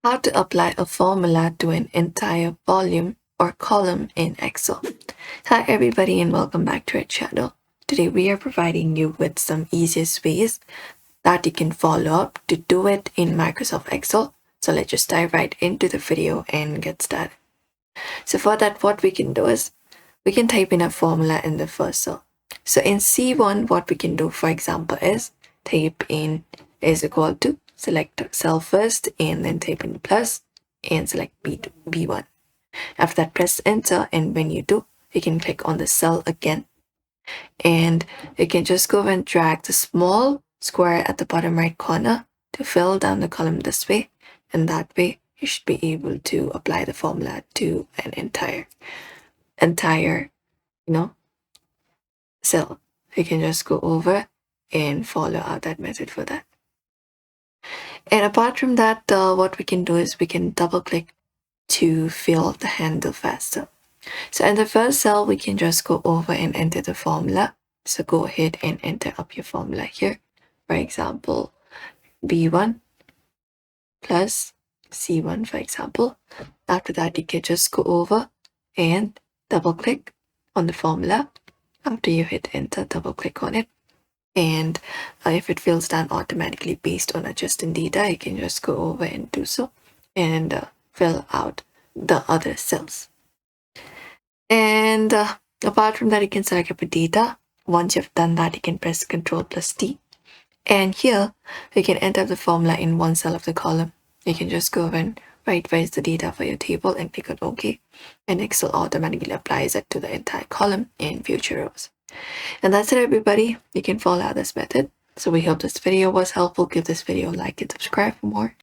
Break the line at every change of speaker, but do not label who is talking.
How to apply a formula to an entire volume or column in Excel. Hi everybody and welcome back to our channel. Today we are providing you with some easiest ways that you can follow up to do it in Microsoft Excel. So let's just dive right into the video and get started. So for that, what we can do is we can type in a formula in the first cell. So in C1, what we can do, for example, is type in is equal to, select cell first and then type in plus and select B1. After that, press enter, and when you do, you can click on the cell again and you can just go and drag the small square at the bottom right corner to fill down the column this way, and that way you should be able to apply the formula to an entire cell. You can just go over and follow out that method for that. And apart from that, what we can do is we can double click to fill the handle faster. So in the first cell, we can just go over and enter the formula. So go ahead and enter up your formula here. For example, B1 plus C1, for example. After that, you can just go over and double click on the formula. After you hit enter, double click on it. And if it fills down automatically based on adjusting data, you can just go over and do so and fill out the other cells. And apart from that, you can select up a data. Once you've done that, you can press Ctrl plus T. And here, you can enter the formula in one cell of the column. You can just go and write where's the data for your table and click on OK. And Excel automatically applies it to the entire column in future rows. And that's it, everybody. You can follow this method. So we hope this video was helpful. Give this video a like and subscribe for more.